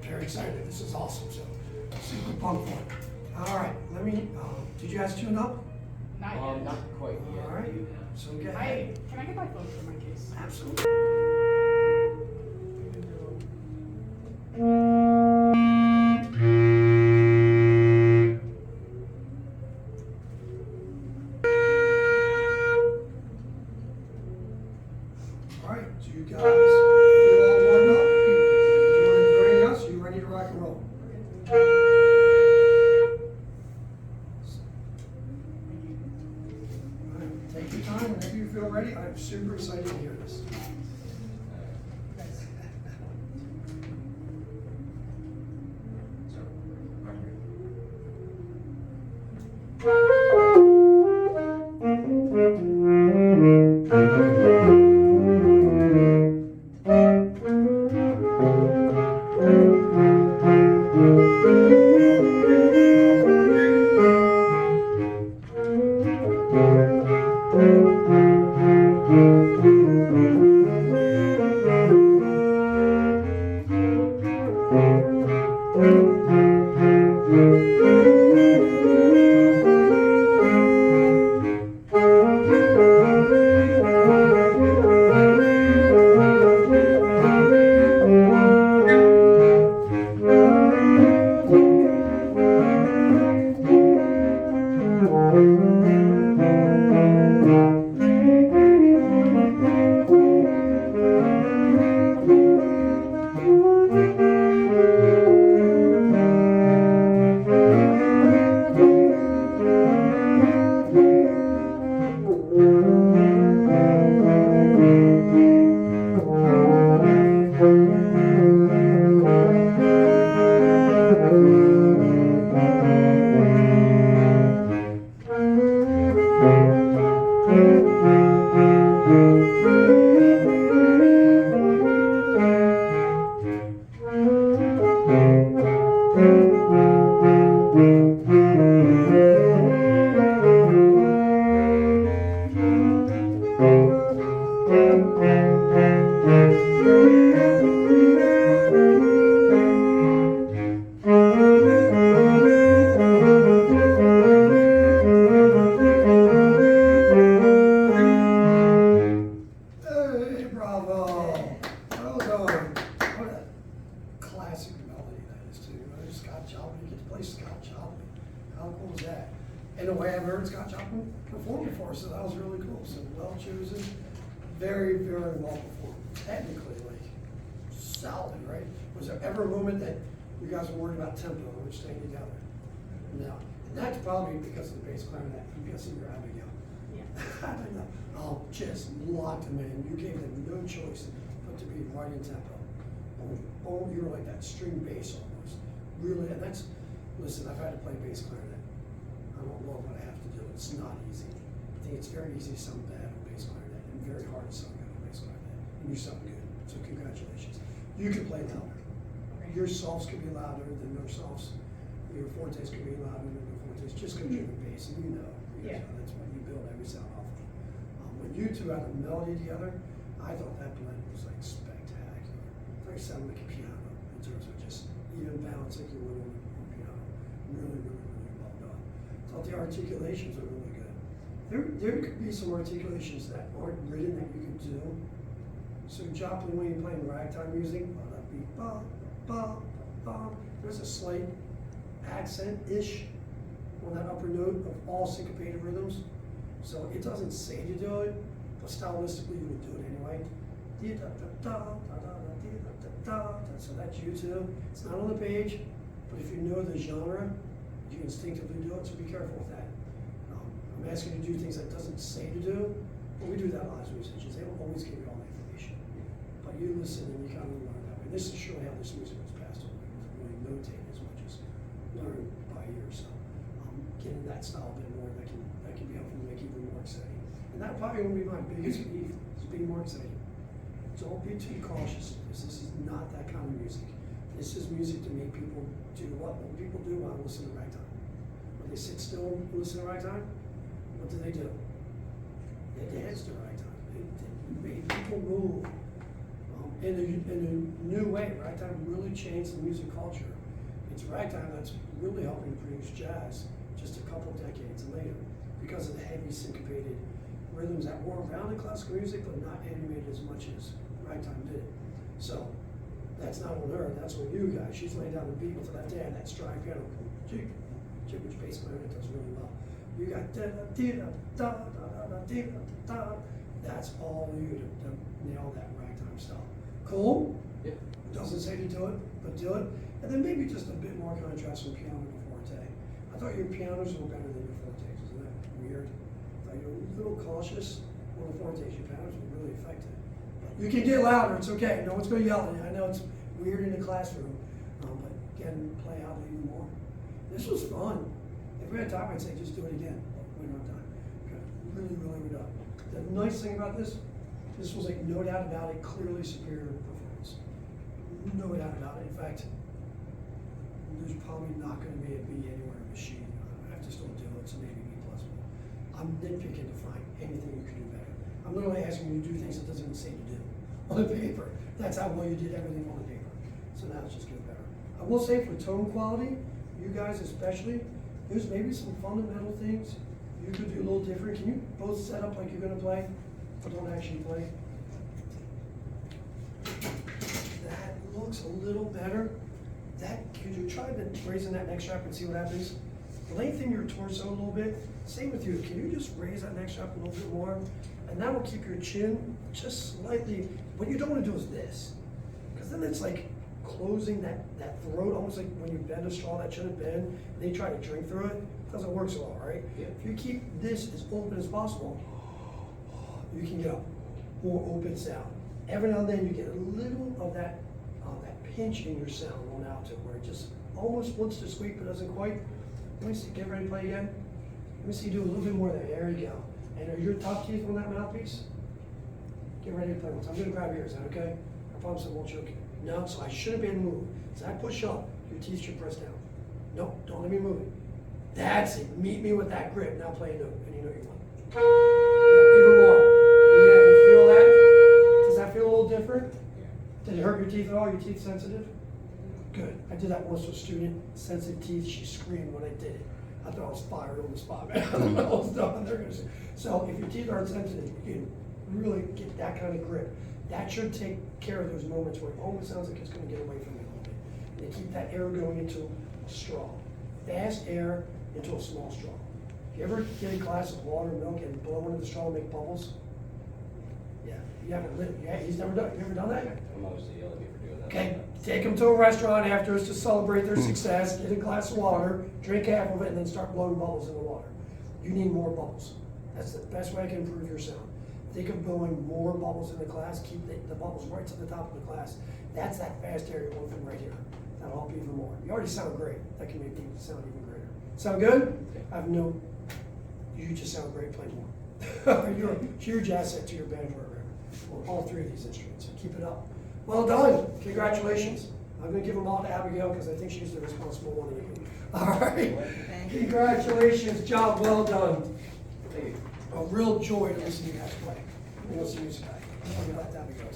very excited. This is awesome. So super pumped for it. All right, let me. Did you guys tune up? Not yet. Not quite yet. All right. So get ahead. Can I get my phone for my case? Absolutely. All right, so you guys feel all warmed up? You want to join us? You ready to rock and roll? All right, take your time whenever you feel ready. I'm super excited to hear this. Hey, bravo! Well done. What a classic melody that is too. Scott Joplin, you get to play Scott Joplin. How cool is that? In a way, I've heard Scott Joplin perform before, so that was really cool. So well chosen, very, very well performed. Technically, like solid, right? Was there ever a moment that you guys were worried about tempo or staying together? No. And that's probably because of the bass clarinet. I'm guessing you're Abigail. I don't know. Just locked them in. You gave them no choice but to be right in tempo. Oh, you were like that string bass almost. Really, and that's, listen, I've had to play bass clarinet. I don't love what I have to do. It's not easy. I think it's very easy to sound bad on bass clarinet and very hard to sound good on bass clarinet. And you sound good. So congratulations. You can play louder. Your softs could be louder than their softs. Your fortes could be louder than their fortes. Just because you're the bass, and you know. Yeah. That's what you build every sound off of. When you two had a melody together, I thought that blend was like spectacular. Very sounded like a piano in terms of just even balance like you would on a piano. Really, really, really well done. Thought the articulations are really good. There could be some articulations that aren't written that you can do. So Joplin, when you're playing ragtime music, there's a slight accent-ish on that upper note of all syncopated rhythms. So it doesn't say to do it, but stylistically you would do it anyway. So that's you too. It's not on the page, but if you know the genre, you instinctively do it, so be careful with that. I'm asking you to do things that it doesn't say to do, but we do that a lot as musicians. They don't always give you all the information. But you listen and you kind of learn that way. This is surely how this music was passed on. It was really notated as much as learned by ear. So getting that style a bit more, that can be helpful to make it even more exciting. And that probably will be my biggest beef, is being more exciting. Don't be too cautious of this. This is not that kind of music. This is music to make people do what people do while listening to ragtime. When they sit still and listen to ragtime, what do? They dance to ragtime. They make people move. in a new way. Ragtime really changed the music culture. It's ragtime that's really helping produce jazz just a couple decades later because of the heavy syncopated rhythms that were around in classical music but not animated as much as ragtime did. So that's not on her, that's on you guys. She's laying down the beat with the left hand, that stride piano, jig, which bass player does really well. You got da da da da da da da da. That's all you to nail that ragtime style. Cool? Yeah. Doesn't say to do it, but do it. And then maybe just a bit more contrast from piano to forte. I thought your pianos were better than your fortes. Isn't that weird? I thought you were a little cautious on the fortes. Your pianos were really effective. You can get louder. It's okay. No one's going to yell at you. I know it's weird in the classroom, but again, play out even more. This was fun. If we had time, I'd say just do it again. But we don't have time. Okay. Really good. The nice thing about this was like no doubt about it, clearly superior performance. No doubt about it. In fact, there's probably not going to be a B anywhere in the machine. I have to still do it, so maybe B plus. I'm nitpicking to find anything you can do better. I'm literally asking you to do things it doesn't even say to do on the paper. That's how well you did everything on the paper. So now it's just getting better. I will say for tone quality, you guys especially, there's maybe some fundamental things you could do a little different. Can you both set up like you're going to play, but don't actually play? That looks a little better. Could you try raising that neck strap and see what happens? Lengthen your torso a little bit. Same with you. Can you just raise that neck strap a little bit more? And that will keep your chin just slightly. What you don't want to do is this, because then it's like closing that throat, almost like when you bend a straw that shouldn't bend, and then you try to drink through it. It doesn't work so well, right? Yeah. If you keep this as open as possible, you can get a more open sound. Every now and then you get a little of that pinch in your sound on out to where it just almost wants to squeak but doesn't quite. Let me see, get ready to play again. Let me see you do a little bit more there. There you go. And are your top teeth on that mouthpiece? Get ready to play once. I'm going to grab here. Is that okay? I promise I won't choke you. No, so I shouldn't be able to move. As I push up, your teeth should press down. No, don't let me move it. That's it. Meet me with that grip. Now play a note. Any note you want. Yeah, even more. Yeah, you feel that? Does that feel a little different? Did it hurt your teeth at all? Your teeth sensitive? Good. I did that once with a student. Sensitive teeth. She screamed when I did it. I thought I was fired on the spot, man. I was done. They're gonna say. So if your teeth aren't sensitive, you can really get that kind of grip. That should take care of those moments where it almost sounds like it's going to get away from you a little bit. And keep that air going into a straw. Fast air into a small straw. You ever get a glass of water or milk and blow into the straw and make bubbles? Yeah, you haven't lived. Yeah, he's never done. You ever done that? I'm obviously yelling at you for doing that. Okay, take them to a restaurant afterwards to celebrate their success, get a glass of water, drink half of it, and then start blowing bubbles in the water. You need more bubbles. That's the best way I can improve your sound. Think of blowing more bubbles in the class, keep the bubbles right to the top of the class. That's that fast air you're working right here. That'll help you even more. You already sound great. That can make you sound even greater. Sound good? You just sound great, play more. You're a huge asset to your band program, or all three of these instruments. So keep it up. Well done. Congratulations. I'm going to give them all to Abigail because I think she's the responsible one in the group. All right. Congratulations. Job well done. Thank you. A real joy to listen to you guys play. We'll see you guys. I'll give that to Abigail.